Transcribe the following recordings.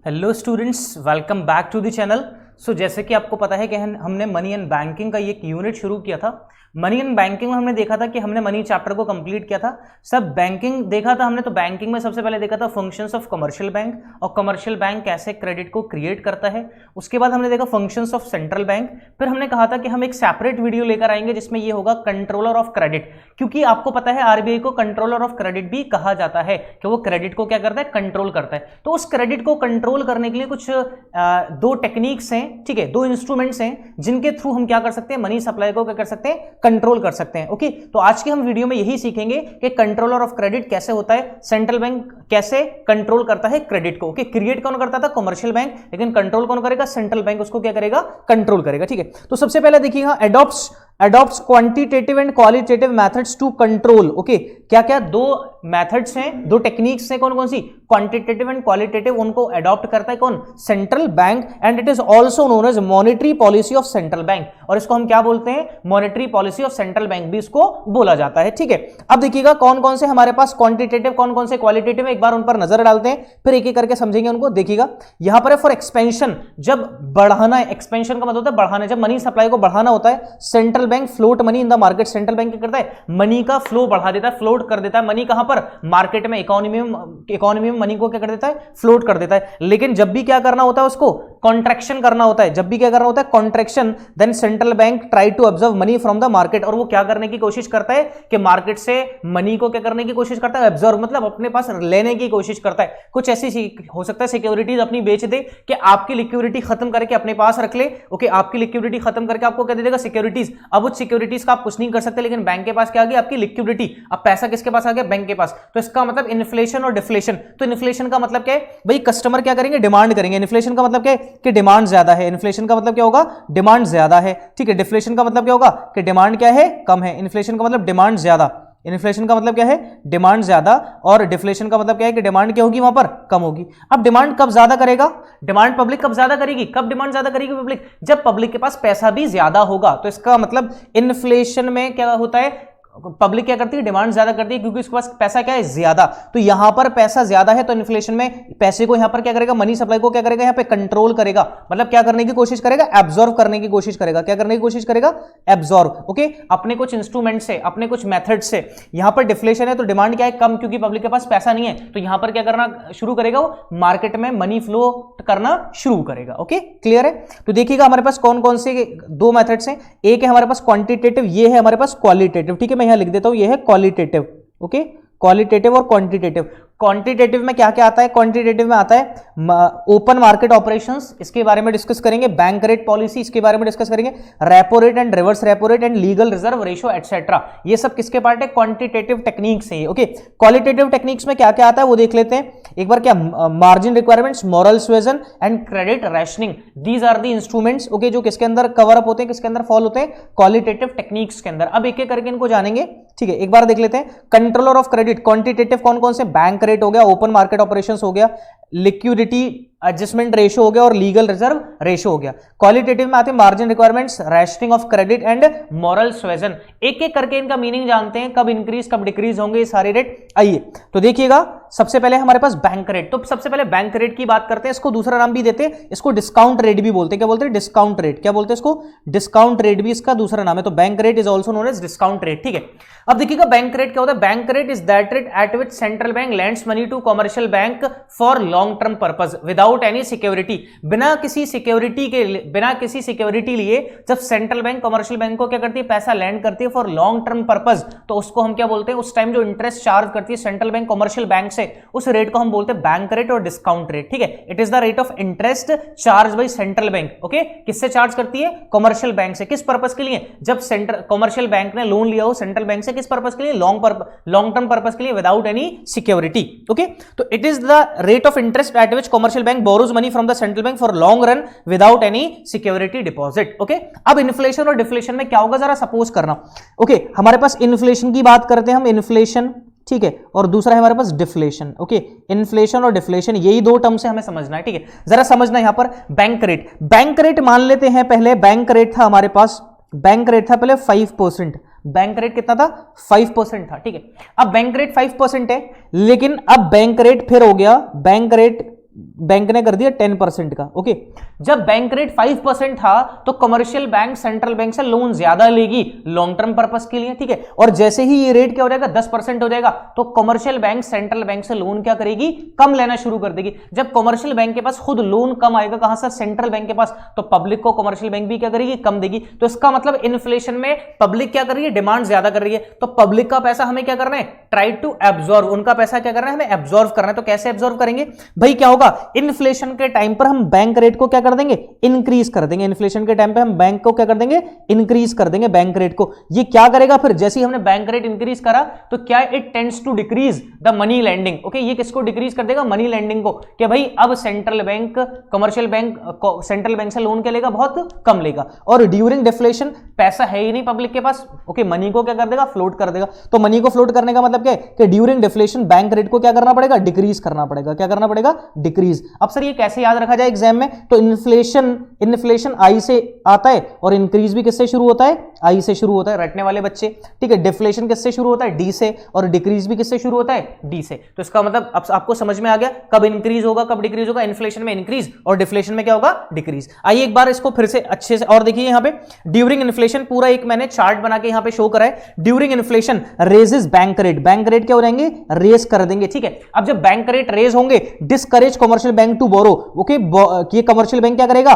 Hello students, welcome back to the channel. जैसे कि आपको पता है कि हमने मनी एंड बैंकिंग का एक यूनिट शुरू किया था। मनी एंड बैंकिंग में हमने देखा था कि हमने मनी चैप्टर को कंप्लीट किया था। सब बैंकिंग देखा था हमने। तो बैंकिंग में सबसे पहले देखा था फंक्शंस ऑफ कमर्शियल बैंक और कमर्शियल बैंक कैसे क्रेडिट को क्रिएट करता है। उसके बाद हमने देखा फंक्शंस ऑफ सेंट्रल बैंक। फिर हमने कहा था कि हम एक सेपरेट वीडियो लेकर आएंगे जिसमें ये होगा कंट्रोलर ऑफ क्रेडिट, क्योंकि आपको पता है आरबीआई को कंट्रोलर ऑफ क्रेडिट भी कहा जाता है कि वो क्रेडिट को क्या करता है, कंट्रोल करता है। तो उस क्रेडिट को कंट्रोल करने के लिए कुछ दो टेक्निक्स हैं, ठीक है, दो इंस्ट्रूमेंट्स हैं जिनके थ्रू हम क्या कर सकते हैं, मनी सप्लाई को क्या कर सकते हैं, कंट्रोल कर सकते हैं। ओके, तो आज के हम वीडियो में यही सीखेंगे कि कंट्रोलर ऑफ क्रेडिट कैसे होता है, सेंट्रल बैंक कैसे कंट्रोल करता है क्रेडिट को। ओके, क्रिएट कौन करता था, कमर्शियल बैंक, लेकिन कंट्रोल कौन करेगा, सेंट्रल बैंक उसको क्या करेगा, कंट्रोल करेगा। ठीक है, तो सबसे पहले देखिएगा adopts quantitative and qualitative methods to control. Okay, क्या क्या दो मेथड्स हैं, दो टेक्निक्स हैं, कौन कौन सी, क्वांटिटेटिव एंड क्वालिटेटिव, उनको अडॉप्ट करता है कौन, central bank. And it is also known as monetary policy of central bank, और इसको हम क्या बोलते हैं, monetary policy of central bank भी इसको बोला जाता है। ठीक है, अब देखिएगा कौन कौन से हमारे पास क्वांटिटेटिव, कौन कौन से क्वालिटेटिव है, एक बार उन पर नजर डालते हैं, फिर एक एक करके समझेंगे उनको। देखिएगा यहां पर है फॉर एक्सपेंशन, जब बढ़ाना है, एक्सपेंशन का मतलब होता है बढ़ाना, जब मनी सप्लाई को बढ़ाना होता है, central bank float money in the market, central bank क्या करता है, मनी का फ्लो बढ़ा देता है, फ्लोट कर देता है मनी, कहां पर, मार्केट में, इकोनॉमी में मनी को क्या कर देता है, फ्लोट कर देता है। लेकिन जब भी क्या करना होता है, उसको कॉन्ट्रैक्शन करना होता है, जब भी क्या करना होता है, contraction, then central bank try to observe money from the market, और वो क्या करने की कोशिश करता है कि मार्केट से मनी को क्या करने की कोशिश करता है, ऑब्जर्व मतलब अपने पास लेने की कोशिश करता है। कुछ ऐसी हो सकता है सिक्योरिटीज अपनी बेच दे कि आपकी लिक्विडिटी खत्म करके अपने पास रख ले। ओके, आपकी लिक्विडिटी खत्म करके आपको क्या दे देगा, सिक्योरिटीज। अब उस सिक्योरिटीज का आप कुछ नहीं कर सकते, लेकिन बैंक के पास क्या आ गया, आपकी लिक्विडिटी। अब पैसा किसके पास आ गया, बैंक के पास। तो इसका मतलब इन्फ्लेशन और डिफ्लेशन। तो इन्फ्लेशन का मतलब क्या है भाई, कस्टमर क्या करेंगे, डिमांड करेंगे। इन्फ्लेशन का मतलब क्या है कि डिमांड ज्यादा है, इन्फ्लेशन का मतलब क्या होगा, डिमांड ज्यादा है। ठीक है, डिफ्लेशन का मतलब क्या होगा कि डिमांड क्या है, कम है। इन्फ्लेशन का मतलब डिमांड ज्यादा, इन्फ्लेशन का मतलब क्या है, डिमांड ज्यादा, और डिफ्लेशन का मतलब क्या है कि डिमांड क्या होगी, वहां पर कम होगी। अब डिमांड कब ज्यादा करेगा, डिमांड पब्लिक कब ज्यादा करेगी, कब डिमांड ज्यादा करेगी पब्लिक, जब पब्लिक के पास पैसा भी ज्यादा होगा। तो इसका मतलब इन्फ्लेशन में क्या होता है, पब्लिक क्या करती है, डिमांड ज्यादा करती है, क्योंकि उसके पास पैसा क्या है, ज्यादा। तो यहां पर पैसा ज्यादा है, तो इन्फ्लेशन में पैसे को यहां पर क्या करेगा, मनी सप्लाई को क्या करेगा, यहां पे कंट्रोल करेगा, मतलब क्या करने की कोशिश करेगा, एब्जॉर्व करने की कोशिश करेगा। क्या करने की कोशिश करेगा, एब्जॉर्व। ओके, अपने कुछ इंस्ट्रूमेंट से, अपने कुछ मेथड से। यहां पर डिफ्लेशन है तो डिमांड क्या है, कम, क्योंकि पब्लिक के पास पैसा नहीं है। तो यहां पर क्या करना शुरू करेगा, वो मार्केट में मनी फ्लो करना शुरू करेगा। ओके, क्लियर है। तो देखिएगा हमारे पास कौन कौन से दो मेथड्स हैं, एक है हमारे पास क्वांटिटेटिव, ये है हमारे पास क्वालिटेटिव। ठीक है, मैं यहां लिख देता हूं, ये है क्वालिटेटिव। ओके, क्वालिटेटिव और क्वांटिटेटिव। क्वांटिटेटिव में क्या क्या आता है, क्वांटिटेटिव में आता है ओपन मार्केट ऑपरेशंस, इसके बारे में डिस्कस करेंगे, बैंक रेट पॉलिसी, इसके बारे में डिस्कस करेंगे, repo rate and reverse repo rate and legal reserve ratio etcetera. ये सब किसके पार्ट है, क्वांटिटेटिव टेक्निक्स है। ओके, क्वालिटेटिव टेक्निक्स में क्या क्या आता है वो देख लेते हैं एक बार। क्या, margin requirements, moral suasion and credit rationing, these are the instruments. Okay, जो किसके अंदर कवर अप होते हैं, किसके अंदर फॉल होते हैं, क्वालिटेटिव टेक्निक्स के अंदर। अब एक एक करके इनको जानेंगे। ठीक है, एक बार देख लेते हैं। कंट्रोलर ऑफ क्रेडिट, क्वांटिटेटिव कौन कौन से, बैंक रेट हो गया, ओपन मार्केट ऑपरेशंस हो गया, लिक्विडिटी एडजस्टमेंट रेशियो हो गया, और लीगल रिजर्व रेशियो हो गया। क्वालिटेटिव में आते हैं margin requirements, rationing of credit and moral suasion. एक एक करके इनका मीनिंग जानते हैं, कब इंक्रीज कब डिक्रीज होंगे ये सारे रेट। आइए तो देखिएगा, सबसे पहले हमारे पास बैंक रेट। तो सबसे पहले बैंक रेट की बात करते हैं, इसको दूसरा नाम भी देते हैं, इसको डिस्काउंट रेट भी बोलते हैं। क्या बोलते हैं, डिस्काउंट रेट। क्या बोलते हैं इसको, डिस्काउंट रेट भी इसका दूसरा नाम है। तो bank rate is also known as discount rate. ठीक है, अब देखिएगा बैंक रेट क्या होता है, bank rate is that rate at which central bank lends money to commercial bank for long term purpose without any security. बिना किसी security लिए जब सेंट्रल बैंक कमर्शियल बैंक को क्या करती है, पैसा लैंड करती है फॉर लॉन्ग टर्म पर्पस, तो उसको हम क्या बोलते हैं, उस टाइम जो इंटरेस्ट चार्ज करती है सेंट्रल बैंक कमर्शियल बैंक से, उस रेट को हम बोलते हैं बैंक रेट और डिस्काउंट रेट। ठीक है, it is the rate of interest charge by central bank. Okay, किससे चार्ज करती है, कमर्शियल बैंक से। किस पर्पस के लिए, जब सेंट्रल कमर्शियल बैंक ने लोन लिया हो सेंट्रल बैंक से, किस पर्पस के लिए, लॉन्ग टर्म पर्पस के लिए, विदाउट एनी सिक्योरिटी। ओके, तो it is the rate of interest at which commercial bank borrows money from the central bank for long run without any security deposit. Okay, अब inflation और deflation में क्या होगा, जरा suppose करना। Okay, हमारे पास inflation की बात करते हैं हम, इन्फ्लेशन। ठीक है, और दूसरा है हमारे पास डिफ्लेशन। ओके, इन्फ्लेशन और डिफ्लेशन, यही दो टर्म से हमें समझना है। ठीक है, जरा समझना यहां पर बैंक रेट। बैंक रेट मान लेते हैं, पहले बैंक रेट था हमारे पास, बैंक रेट था पहले 5%। बैंक रेट कितना था, 5% था। ठीक है, अब बैंक रेट 5% है, लेकिन अब बैंक रेट फिर हो गया, बैंक रेट बैंक ने कर दिया 10% का। ओके, जब बैंक रेट 5% था तो कमर्शियल बैंक सेंट्रल बैंक से लोन ज्यादा लेगी लॉन्ग टर्म पर्पस के लिए, ठीक है। और जैसे ही ये रेट क्या हो जाएगा 10% हो जाएगा तो कमर्शियल बैंक सेंट्रल बैंक से लोन क्या करेगी, कम लेना शुरू कर देगी। जब कमर्शियल बैंक के पास खुद लोन कम आएगा, कहां से, सेंट्रल बैंक के पास, तो पब्लिक को कमर्शियल बैंक भी क्या करेगी, कम देगी। तो इसका मतलब इन्फ्लेशन में पब्लिक क्या कर रही है, डिमांड ज्यादा कर रही है। तो पब्लिक का पैसा हमें क्या करना है, ट्राई टू एब्जॉर्व, उनका पैसा क्या करना है, हमें एब्जॉर्व करना है। तो कैसे एब्जॉर्व करेंगे भाई, क्या होगा, इन्फ्लेशन के टाइम पर हम बैंक रेट को क्या कर देंगे, इंक्रीज कर देंगे। इन्फ्लेशन के टाइम पे हम बैंक को क्या कर देंगे, इंक्रीज कर देंगे बैंक रेट को। ये क्या करेगा फिर, जैसे ही हमने बैंक रेट इंक्रीज करा तो क्या, it tends to decrease the money lending. Okay, ये किसको डिक्रीज कर देगा, मनी लेंडिंग को, कि भाई अब central bank, commercial bank central bank से लोन क्या लेगा, बहुत कम लेगा। और ड्यूरिंग डिफ्लेशन पैसा है ही नहीं पब्लिक के पास, ओके, मनी को क्या कर देगा, फ्लोट कर देगा। तो मनी को फ्लोट करने का मतलब क्या है कि ड्यूरिंग डिफ्लेशन बैंक रेट को क्या करना पड़ेगा, डिक्रीज करना पड़ेगा। क्या करना पड़ेगा, डिक्रीज। अब सर ये कैसे याद रखा जाए एग्जाम में, तो इन्फ्लेशन आई से आता है और इंक्रीज भी किससे शुरू होता है, आई से शुरू होता है, रटने वाले बच्चे, ठीक है। डिफ्लेशन किससे शुरू होता है, डी से, और डिक्रीज भी किससे शुरू होता है, डी से। तो इसका मतलब अब आपको समझ में आ गया कब इंक्रीज होगा, कब डिक्रीज होगा। इन्फ्लेशन में इंक्रीज और डिफ्लेशन में क्या होगा, डिक्रीज। आइए एक बार इसको फिर से अच्छे से और देखिए, यहां पे ड्यूरिंग इन्फ्लेशन पूरा एक मैंने चार्ट बना के यहां पे शो करा है। During inflation raises bank rate, bank rate क्या हो जाएंगे, रेज कर देंगे, ठीक है। अब जब बैंक रेट रेज होंगे, discourage commercial bank to borrow. Okay, ये कमर्शियल बैंक क्या करेगा,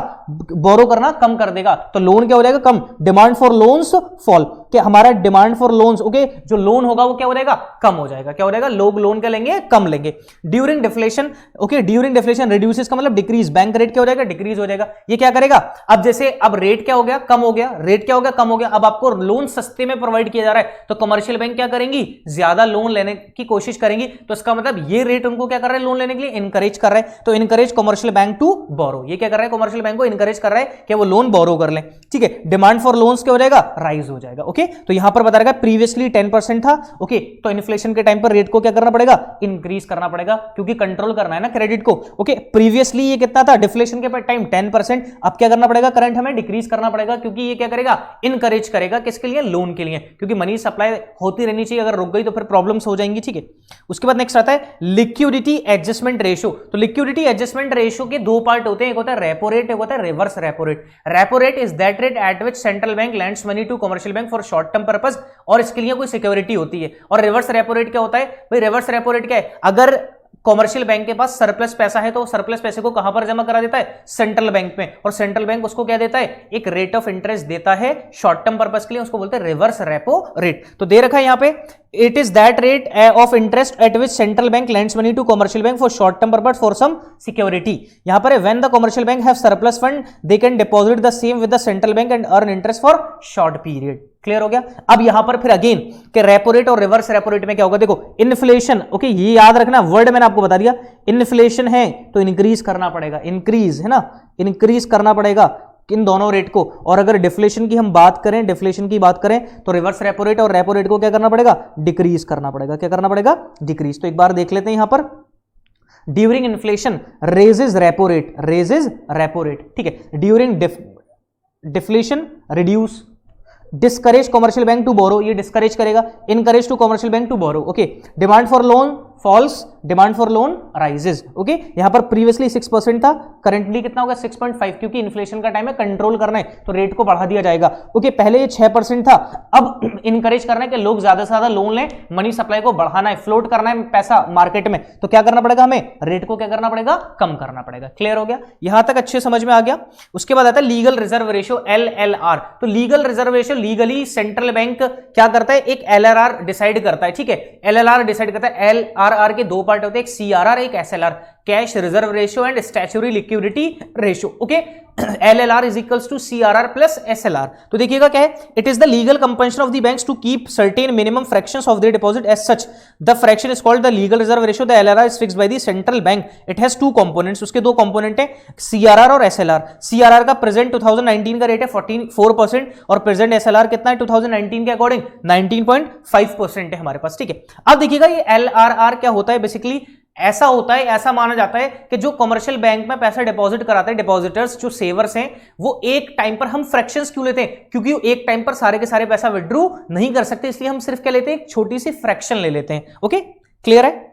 बोरो करना कम कर देगा, तो लोन क्या हो जाएगा, कम। डिमांड फॉर लोन्स फॉल, कि हमारा डिमांड फॉर लोन्स, ओके, जो लोन होगा वो क्या हो जाएगा, कम हो जाएगा। क्या हो जाएगा, लोग लोन क्या लेंगे, कम लेंगे। During deflation, okay, during deflation reduces का मतलब डिक्रीज, बैंक रेट क्या हो जाएगा, डिक्रीज हो जाएगा। ये क्या करेगा, अब जैसे अब रेट क्या हो गया, कम हो गया, रेट क्या हो गया, कम हो गया। अब आपको लोन सस्ते में प्रोवाइड किया जा रहा है तो कमर्शियल बैंक क्या करेंगी, ज्यादा लोन लेने की कोशिश करेंगी। तो इसका मतलब ये रेट उनको क्या कर रहा है, लोन लेने के लिए इनकरेज कर रहा है। तो encourage commercial bank to borrow, ये क्या कर रहा है, कमर्शियल बैंक को इनकरेज कर रहा है कि वो लोन बोरो कर ले, ठीक है। डिमांड फॉर लोन्स क्या हो जाएगा, राइज हो जाएगा। ओके, तो यहां पर बता रहा है प्रीवियसली 10% था, ओके, तो इन्फ्लेशन के टाइम पर रेट को क्या करना पड़ेगा, इंक्रीज करना पड़ेगा, क्योंकि कंट्रोल करना है ना क्रेडिट को। ओके, प्रीवियसली ये कितना था, डिफ्लेशन के टाइम 10%, अब क्या करना पड़ेगा, करंट हमें डिक्रीज करना पड़ेगा, क्योंकि ये क्या करेगा, इनकरेज करेगा किसके लिए, लोन के लिए, क्योंकि मनी सप्लाई होती रहनी चाहिए, अगर रुक गई तो फिर प्रॉब्लम्स हो जाएंगी, ठीक है। उसके बाद नेक्स्ट आता है लिक्विडिटी एडजस्टमेंट रेशियो। तो लिक्विडिटी एडजस्टमेंट रेशियो के दो पार्ट होते हैं, एक होता है रेपो रेट, एक होता है reverse repo rate. Repo rate is that rate at which central bank lends money to commercial bank for short term purpose, और इसके लिए कोई सिक्योरिटी होती है। और रिवर्स रेपो रेट क्या होता है भाई, रिवर्स रेपो रेट क्या है, अगर कमर्शियल बैंक के पास सरप्लस पैसा है तो सरप्लस पैसे को कहां पर जमा करा देता है, सेंट्रल बैंक में, और सेंट्रल बैंक उसको क्या देता है, एक रेट ऑफ इंटरेस्ट देता है शॉर्ट टर्म पर्पस के लिए, उसको बोलते हैं रिवर्स रेपो रेट। तो दे रखा है यहां पे, it is that rate of interest at which central bank lends money to commercial bank for short term purpose for some security. यहां पर when the commercial bank have surplus fund they can deposit the same with the central bank and earn interest for short period. Clear हो गया। अब यहां पर फिर again कि repo rate और रिवर्स रेपो रेट में क्या होगा, देखो इन्फ्लेशन, ओके, ये याद रखना, वर्ड मैंने आपको बता दिया, इन्फ्लेशन है तो इंक्रीज करना पड़ेगा, इंक्रीज है ना, इंक्रीज करना पड़ेगा इन दोनों रेट को। और अगर डिफ्लेशन की हम बात करें, डिफ्लेशन की बात करें तो रिवर्स रेपो रेट और रेपो रेट को क्या करना पड़ेगा, डिक्रीज करना पड़ेगा। क्या करना पड़ेगा, डिक्रीज। तो एक बार देख लेते हैं यहां पर, during inflation raises repo rate, raises repo rate, ठीक है। During deflation reduce, discourage commercial bank to borrow, ये डिस्करेज करेगा, encourage to commercial bank to borrow, okay. Demand for loan falls, demand for loan rises, okay. यहां पर previously 6% था, currently कितना होगा 6.5, क्योंकि इन्फ्लेशन का टाइम है, कंट्रोल करना है तो रेट को बढ़ा दिया जाएगा, ओके। पहले ये 6% था, अब इनकरेज करना है कि लोग ज्यादा से ज्यादा लोन लें, मनी सप्लाई को बढ़ाना है, फ्लोट करना है पैसा मार्केट में, तो क्या करना पड़ेगा हमें, रेट को क्या करना पड़ेगा, कम करना पड़ेगा। क्लियर हो गया, यहां तक अच्छे समझ में आ गया। उसके बाद आता है लीगल रिजर्व रेशियो, LLR। तो legal reserve ratio, legally central bank क्या करता है, एक LRR डिसाइड करता है, ठीक है। LLR डिसाइड करता है, LRR के दो पार्ट होते हैं, एक CRR एक SLR, cash reserve ratio and statutory liquidity ratio, okay. LLR is equals to CRR plus SLR। तो देखिएगा क्या है, it is the legal compulsion of the banks to keep certain minimum fractions of their deposit as such the fraction is called the legal reserve ratio. The LRR is fixed by the central bank, it has two components, उसके दो component है, CRR और SLR। CRR का present 2019 का rate है 4% और present SLR कितना है 2019 के अकॉर्डिंग 19.5% है हमारे पास, ठीक है। अब देखिएगा ये LRR क्या होता है, बेसिकली ऐसा होता है, ऐसा माना जाता है कि जो कमर्शियल बैंक में पैसा डिपॉजिट कराते हैं, डिपॉजिटर्स जो सेवर्स हैं, वो एक टाइम पर, हम फ्रैक्शंस क्यों लेते हैं, क्योंकि एक टाइम पर सारे के सारे पैसा विड्रू नहीं कर सकते, इसलिए हम सिर्फ क्या लेते हैं, एक छोटी सी फ्रैक्शन ले लेते हैं, ओके। क्लियर है।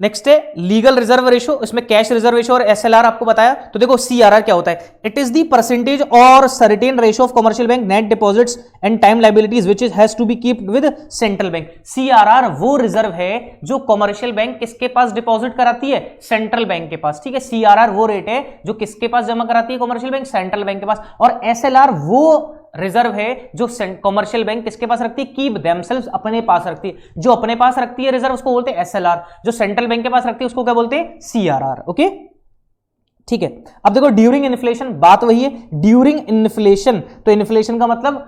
नेक्स्ट है लीगल रिजर्व रेशो, इसमें कैश रिजर्व रेशो और एसएलआर आपको बताया। तो देखो सीआरआर क्या होता है, it is the percentage or certain ratio of commercial bank net deposits and time liabilities which has to be keeped with central bank. CRR वो रिजर्व है जो कमर्शियल बैंक किसके पास डिपॉजिट कराती है, सेंट्रल बैंक के पास, ठीक है। सीआरआर वो रेट है जो किसके पास जमा कराती है कमर्शियल बैंक, सेंट्रल बैंक के पास। और एसएलआर वो रिजर्व है जो कमर्शियल बैंक किसके पास रखती है, कीप देमसेल्व्स, अपने पास रखती है। जो अपने पास रखती है रिजर्व उसको बोलते हैं एसएलआर, जो सेंट्रल बैंक के पास रखती है उसको क्या बोलते हैं, सीआरआर। ओके ठीक है। अब देखो ड्यूरिंग इन्फ्लेशन, बात वही है ड्यूरिंग इन्फ्लेशन, तो इन्फ्लेशन का मतलब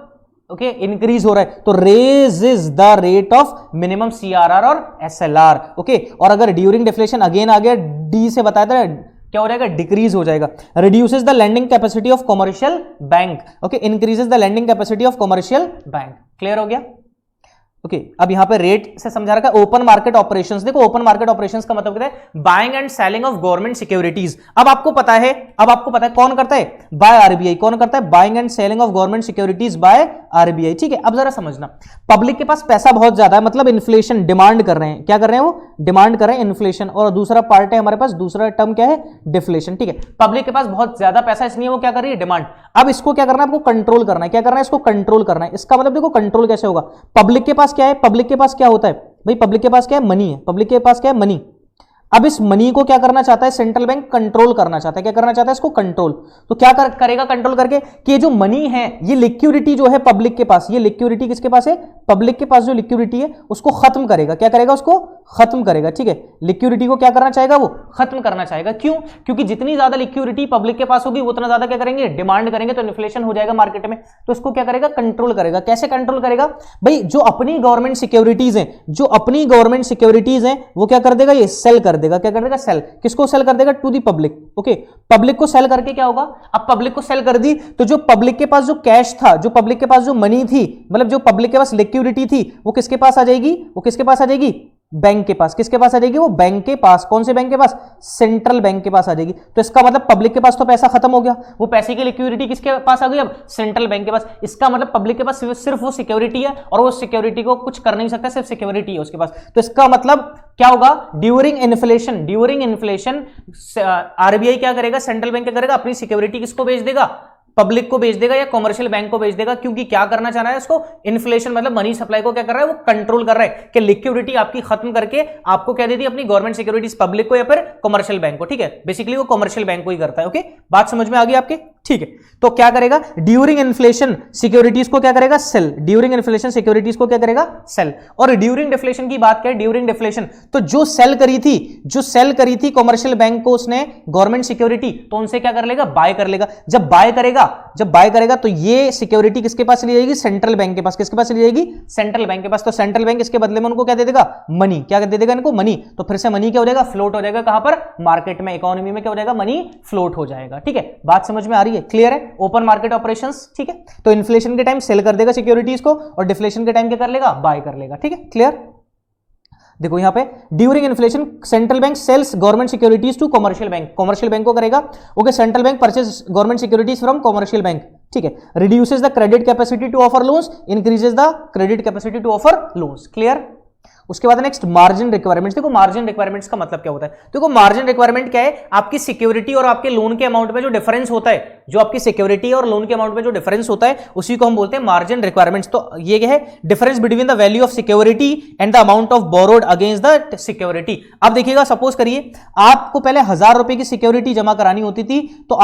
ओके इंक्रीज हो रहा है, तो raise is the rate of minimum CRR और एसएलआर। ओके, और अगर ड्यूरिंग डिफ्लेशन अगेन आ गया, डी से बताया था क्या हो जाएगा, डिक्रीज हो जाएगा। Reduces the lending capacity of commercial bank, okay, increases the lending capacity of commercial bank. Clear हो गया। ओके अब यहां पे रेट से समझा रखा है। ओपन मार्केट ऑपरेशंस, देखो ओपन मार्केट ऑपरेशंस का मतलब क्या है, buying and selling of government securities. अब आपको पता है कौन करता है, बाय आरबीआई। कौन करता है, buying and selling of government securities by RBI. ठीक है, अब जरा समझना, पब्लिक के पास पैसा बहुत ज्यादा है, मतलब इन्फ्लेशन, डिमांड कर रहे हैं, क्या कर रहे हैं वो, डिमांड कर रहे हैं इन्फ्लेशन, और दूसरा पार्ट है हमारे पास, दूसरा टर्म क्या है, डिफ्लेशन। ठीक है, पब्लिक के पास बहुत ज्यादा पैसा इसलिए वो क्या कर रही है, डिमांड। अब इसको क्या करना है, आपको कंट्रोल करना है। क्या करना है, इसको कंट्रोल करना है। इसका मतलब देखो कंट्रोल कैसे होगा, पब्लिक के पास क्या है, पब्लिक के पास क्या होता है भाई, पब्लिक के पास क्या है, मनी है। पब्लिक के पास क्या है, मनी। अब इस मनी को क्या करना चाहता है सेंट्रल बैंक, कंट्रोल करना चाहता है। क्या करना चाहता है, इसको कंट्रोल। तो क्या करेगा कंट्रोल करके, कि ये जो मनी है, ये लिक्विडिटी जो है पब्लिक के पास, ये लिक्विडिटी किसके पास है, पब्लिक के पास जो लिक्विडिटी है उसको खत्म करेगा। क्या करेगा, उसको खत्म करेगा। ठीक है, लिक्विडिटी को क्या करना चाहेगा, वो खत्म करना चाहेगा। क्यों, क्योंकि जितनी ज्यादा लिक्विडिटी पब्लिक के पास होगी उतना ज्यादा क्या करेंगे, डिमांड करेंगे, तो इन्फ्लेशन हो जाएगा मार्केट में। तो इसको क्या करेगा, कंट्रोल करेगा। कैसे कंट्रोल करेगा भाई, जो अपनी गवर्नमेंट सिक्योरिटीज हैं, जो अपनी गवर्नमेंट सिक्योरिटीज हैं वो क्या कर देगा, ये सेल कर देगा। क्या कर देगा, सेल। किसको सेल कर देगा, to the public. Okay, public को सेल करके क्या होगा, अब पब्लिक को सेल कर दी तो जो पब्लिक के पास जो कैश था, जो पब्लिक के पास जो मनी थी, मतलब जो पब्लिक के पास लिक्विडिटी थी, वो किसके पास आ जाएगी, वो किसके पास आ जाएगी, बैंक के पास। किसके पास आ जाएगी, वो बैंक के पास। कौन से बैंक के पास, सेंट्रल बैंक के पास आ जाएगी। तो इसका मतलब पब्लिक के पास तो पैसा खत्म हो गया, वो पैसे की लिक्विडिटी किसके पास आ गई, अब सेंट्रल बैंक के पास। इसका मतलब पब्लिक के पास सिर्फ वो सिक्योरिटी है और वो सिक्योरिटी को कुछ कर नहीं सकता, सिर्फ सिक्योरिटी है उसके पास। तो इसका मतलब क्या होगा, ड्यूरिंग इन्फ्लेशन आरबीआई क्या करेगा, सेंट्रल बैंक क्या करेगा, अपनी सिक्योरिटी किसको बेच देगा, पब्लिक को बेच देगा या कमर्शियल बैंक को बेच देगा। क्योंकि क्या करना चाह रहा है इसको, इन्फ्लेशन मतलब मनी सप्लाई को क्या कर रहा है, वो कंट्रोल कर रहा है कि लिक्विडिटी आपकी खत्म करके आपको क्या दे दी, अपनी गवर्नमेंट सिक्योरिटीज पब्लिक को या फिर कमर्शियल बैंक को। ठीक है, बेसिकली वो कमर्शियल बैंक को ही करता है। ओके, बात समझ में आ गई आपके। ठीक है, तो क्या करेगा, ड्यूरिंग इन्फ्लेशन सिक्योरिटीज को क्या करेगा, सेल। ड्यूरिंग इन्फ्लेशन सिक्योरिटीज को क्या करेगा, सेल। और ड्यूरिंग डिफ्लेशन की बात करें, ड्यूरिंग डिफ्लेशन तो जो सेल करी थी कमर्शियल बैंक को उसने गवर्नमेंट सिक्योरिटी, तो उनसे क्या कर लेगा, बाय कर लेगा। जब बाय करेगा तो ये सिक्योरिटी किसके पास चली जाएगी, सेंट्रल बैंक के पास। किसके पास चली जाएगी, सेंट्रल बैंक के पास। तो सेंट्रल बैंक इसके बदले में उनको क्या दे देगा, मनी। क्या दे देगा इनको, मनी। तो फिर से मनी क्या हो जाएगा, फ्लोट हो जाएगा। कहां पर, मार्केट में, इकोनॉमी में क्या हो जाएगा, मनी फ्लोट हो जाएगा। ठीक है, बात समझ में आ रही है, क्लियर है। ओपन मार्केट ऑपरेशंस, ठीक है। तो इन्फ्लेशन के टाइम सेल कर देगा सिक्योरिटीज को और डिफ्लेशन के टाइम क्या कर लेगा, बाय कर लेगा। ठीक है, क्लियर। देखो यहां पे during inflation central bank sells government securities to commercial bank को करेगा। Okay, central bank purchase government securities from commercial bank. ठीक है, reduces the credit capacity to offer loans, increases the credit capacity to offer loans. Clear. उसके बाद next margin requirements. देखो margin requirements का मतलब क्या होता है, देखो मार्जिन रिक्वायरमेंट क्या है, आपकी सिक्योरिटी और आपके लोन के अमाउंट में जो डिफरेंस होता है, जो आपकी सिक्योरिटी और लोन के अमाउंट में जो डिफरेंस होता है उसी को हम बोलते हैं मार्जिन रिक्वायरमेंट्स। तो ये क्या है, difference between the value of security and the amount of borrowed against the security. अब देखिएगा, सपोज करिए आपको पहले 1000 रुपए की सिक्योरिटी जमा करानी होती थी, तो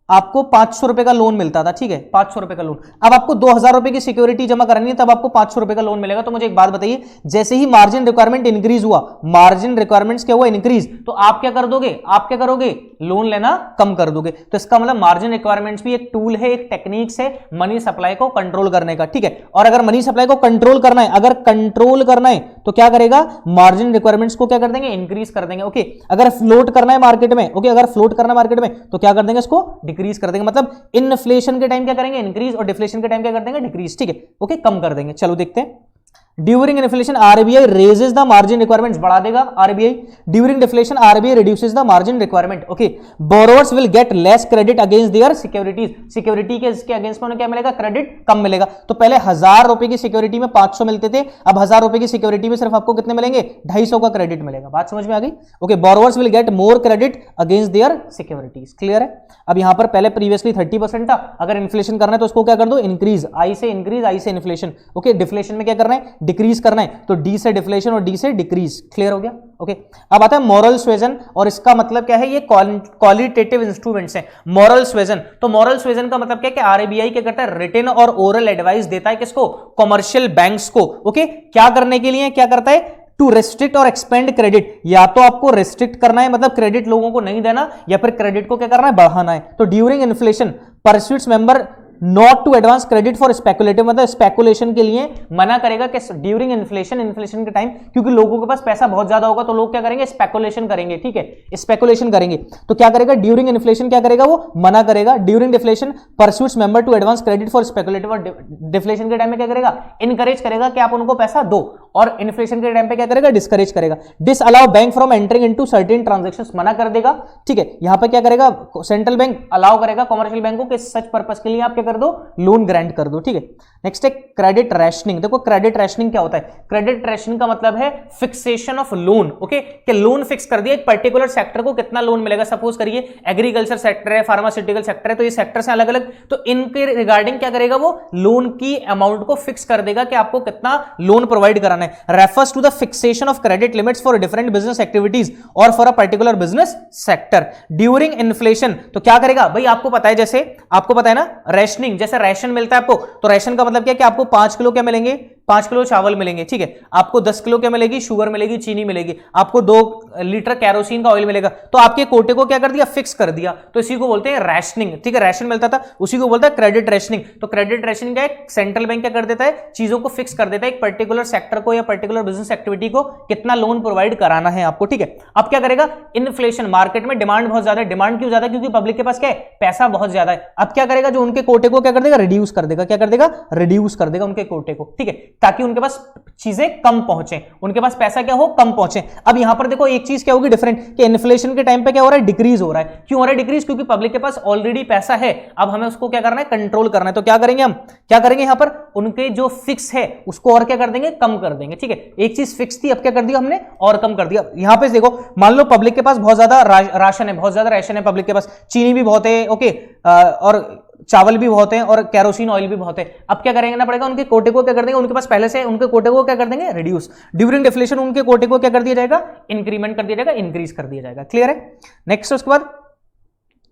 आपको 500 रुपए का लोन मिलता था। ठीक है, 500 रुपए का लोन। अब आपको 2000 रुपए की सिक्योरिटी जमा करानी है, तब आपको 500 रुपए का लोन मिलेगा। तो मुझे एक बात बताइए, जैसे ही मार्जिन रिक्वायरमेंट इंक्रीज हुआ, मार्जिन रिक्वायरमेंट्स क्या हुआ, इंक्रीज, तो आप क्या कर दोगे, आप क्या करोगे, लोन लेना कम कर दोगे। तो इसका मतलब मार्जिन रिक्वायरमेंट्स भी एक टूल है, एक टेक्निक्स है मनी सप्लाई को कंट्रोल करने का। ठीक है, और अगर मनी सप्लाई को कंट्रोल करना है, तो क्या करेगा, मार्जिन रिक्वायरमेंट्स को क्या कर देंगे, इंक्रीज कर देंगे। ओके, अगर फ्लोट करना है मार्केट में, तो क्या कर देंगे, इसको डिक्रीज कर देंगे। मतलब इन्फ्लेशन के टाइम क्या करेंगे, इंक्रीज, और डिफ्लेशन के टाइम क्या कर देंगे, डिक्रीज। ठीक है, ओके, कम कर देंगे। चलो देखते हैं during inflation RBI raises the margin requirements, बढ़ा देगा RBI. During deflation RBI reduces the margin requirement. Okay, borrowers will get less credit against their securities, security के इसके अगेंस्ट में उन्हें क्या मिलेगा, क्रेडिट कम मिलेगा। तो पहले 1000 रुपए की सिक्योरिटी में 500 मिलते थे, अब 1000 रुपए की सिक्योरिटी में सिर्फ आपको कितने मिलेंगे, 250 का क्रेडिट मिलेगा। बात समझ में आ गई? Okay, borrowers will get more credit against their securities, clear है? अब यहां पर पहले प्रीवियसली 30% था, अगर इन्फ्लेशन करना है तो उसको क्या कर दो, इंक्रीज, आई से इंक्रीज, आई से इन्फ्लेशन। ओके, डिफ्लेशन में क्या करना है, डिक्रीज करना है, तो डी से डिफ्लेशन और डी से डिक्रीज, क्लियर हो गया? ओके, अब आता है मॉरल स्वेजन, और इसका मतलब क्या है, ये क्वालिटेटिव इंस्ट्रूमेंट्स हैं। मॉरल स्वेजन, तो मॉरल स्वेजन का मतलब क्या है कि आरबीआई क्या करता है, रिटन और ओरल एडवाइस देता है किसको, कमर्शियल बैंक्स को। ओके, क्या करने के लिए क्या करता है, टू रेस्ट्रिक्ट और एक्सपेंड क्रेडिट, या तो आपको रेस्ट्रिक्ट करना है मतलब क्रेडिट लोगों को नहीं देना, या फिर क्रेडिट को क्या करना है, बढ़ाना है। तो during inflation pursuits member not to advance credit for speculative, मतलब स्पेकुलेशन के लिए मना करेगा कि ड्यूरिंग इन्फ्लेशन, इन्फ्लेशन के टाइम, क्योंकि लोगों के पास पैसा बहुत ज्यादा होगा तो लोग क्या करेंगे, स्पेकुलेशन करेंगे, ठीक है, स्पेकुलेशन करेंगे। तो क्या करेगा, ड्यूरिंग इन्फ्लेशन क्या करेगा, वो मना करेगा। During deflation pursuits member to advance credit for speculative, और डिफ्लेशन के टाइम में क्या करेगा, इनकरेज करेगा कि आप उनको पैसा दो, और इन्फ्लेशन के टाइम पे क्या करेगा, डिस्करेज करेगा। Disallow bank from entering into certain transactions, मना कर देगा, ठीक है। यहां पे क्या करेगा, सेंट्रल बैंक अलाउ करेगा कमर्शियल बैंकों के सच पर्पस के लिए आप क्या कर दो, लोन ग्रांट कर दो, ठीक है। नेक्स्ट है क्रेडिट रैशनिंग। देखो क्रेडिट रैशनिंग क्या होता है, क्रेडिट रैशनिंग का मतलब है फिक्सेशन ऑफ लोन। ओके, कि लोन फिक्स कर दिया, एक पर्टिकुलर सेक्टर को कितना लोन मिलेगा, सपोज करिए एग्रीकल्चर सेक्टर है, फार्मास्यूटिकल सेक्टर है, तो ये सेक्टर से अलग अलग, तो इनके रिगार्डिंग क्या करेगा, वो लोन की अमाउंट को फिक्स कर देगा कि आपको कितना लोन प्रोवाइड कराना है। Refers to the fixation of credit limits for different business activities और for a particular business sector during inflation. तो क्या करेगा भाई, आपको पता है, जैसे आपको पता है ना, रेशनिंग, जैसे राशन मिलता है आपको, तो राशन का मतलब क्या है कि आपको 5 किलो क्या मिलेंगे, 5 किलो चावल मिलेंगे, ठीक है। आपको 10 किलो क्या मिलेगी, शुगर मिलेगी, चीनी मिलेगी, आपको 2 लीटर कैरोसिन का ऑयल मिलेगा। तो आपके कोटे को क्या कर दिया, फिक्स कर दिया, तो इसी को बोलते हैं रैशनिंग, ठीक है। राशन मिलता था, उसी को बोलता है क्रेडिट रैशनिंग। तो क्रेडिट रैशनिंग क्या है, सेंट्रल बैंक क्या कर देता है, चीजों को फिक्स कर देता है, एक पर्टिकुलर सेक्टर को या पर्टिकुलर बिजनेस एक्टिविटी को कितना लोन प्रोवाइड कराना है आपको, ठीक है। अब क्या करेगा, इन्फ्लेशन, मार्केट में डिमांड बहुत ज्यादा है, डिमांड क्यों ज्यादा है, क्योंकि पब्लिक के पास क्या है, पैसा बहुत ज्यादा है। अब क्या करेगा, जो उनके कोटे को क्या कर देगा, रिड्यूस कर देगा, क्या कर देगा, रिड्यूस कर देगा उनके कोटे को, ठीक है, ताकि उनके पास चीजें कम पहुंचे, उनके पास पैसा क्या हो, कम पहुंचे। अब यहां पर देखो एक चीज क्या होगी डिफरेंट, कि इन्फ्लेशन के टाइम पे क्या हो रहा है, डिक्रीज हो रहा है। क्यों हो रहा है डिक्रीज, क्योंकि पब्लिक के पास ऑलरेडी पैसा है, अब हमें उसको क्या करना है, कंट्रोल करना है। तो क्या करेंगे हम, क्या करेंगे यहां पर, उनके जो फिक्स है उसको और क्या कर देंगे, कम कर देंगे, ठीक है। एक चीज फिक्स थी, अब क्या कर दिया हमने, और कम कर दिया। यहां पे देखो, मान लो पब्लिक के पास बहुत ज्यादा राशन है, बहुत ज्यादा राशन है पब्लिक के पास, चीनी भी बहुत है, ओके, और चावल भी बहुत है, और कैरोसिन ऑयल भी बहुत है। अब क्या करेंगे ना पड़ेगा, उनके कोटे को क्या कर देंगे, उनके पास पहले से उनके कोटे को क्या कर देंगे, रिड्यूस। ड्यूरिंग डिफ्लेशन उनके कोटे को क्या कर दिया जाएगा, इंक्रीमेंट कर दिया जाएगा, इंक्रीज कर दिया जाएगा, क्लियर है। नेक्स्ट उसके बाद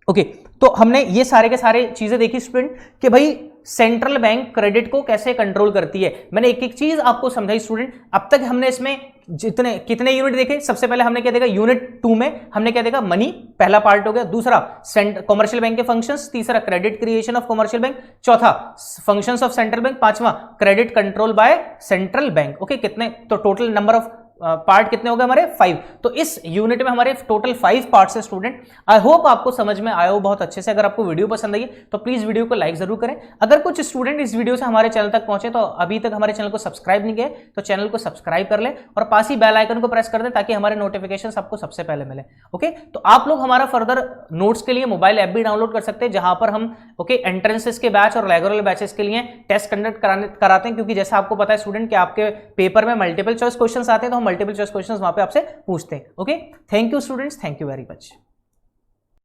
ओके, तो हमने ये सारे के सारे चीजें देखी स्टूडेंट, कि भाई सेंट्रल बैंक क्रेडिट को कैसे कंट्रोल करती है। मैंने एक एक चीज आपको समझाई स्टूडेंट। अब तक हमने इसमें जितने कितने यूनिट देखे, सबसे पहले हमने क्या देखा, यूनिट 2 में हमने क्या देखा, मनी पहला पार्ट हो गया, दूसरा कमर्शियल बैंक के फंक्शंस, तीसरा credit creation of commercial bank, चौथा फंक्शंस ऑफ सेंट्रल बैंक, पांचवा credit control by central bank. Okay, कितने, तो टोटल नंबर ऑफ पार्ट कितने हो गए हमारे, 5। तो इस यूनिट में हमारे टोटल 5 पार्ट्स है स्टूडेंट। आई होप आपको समझ में आया हो बहुत अच्छे से। अगर आपको वीडियो पसंद आई तो प्लीज वीडियो को लाइक जरूर करें। अगर कुछ स्टूडेंट इस वीडियो से हमारे चैनल तक पहुंचे तो अभी तक हमारे चैनल को सब्सक्राइब नहीं किया तो चैनल को सब्सक्राइब कर ले, और पास ही बेल आइकन को प्रेस कर दें ताकि हमारे नोटिफिकेशन आपको सबसे पहले मिले। ओके, तो आप लोग हमारा फर्दर नोट्स के लिए मोबाइल ऐप भी डाउनलोड कर सकते हैं, जहां पर हम ओके एंट्रेंसेस के बैच और रेगुलर बैचेस के लिए टेस्ट कंडक्ट कराते हैं, क्योंकि जैसा आपको पता है स्टूडेंट कि आपके पेपर में मल्टीपल चॉइस क्वेश्चंस आते हैं, तो हम मल्टीपल चॉइस क्वेश्चंस वहां पे आपसे पूछते हैं। Okay, thank you students, thank you very much.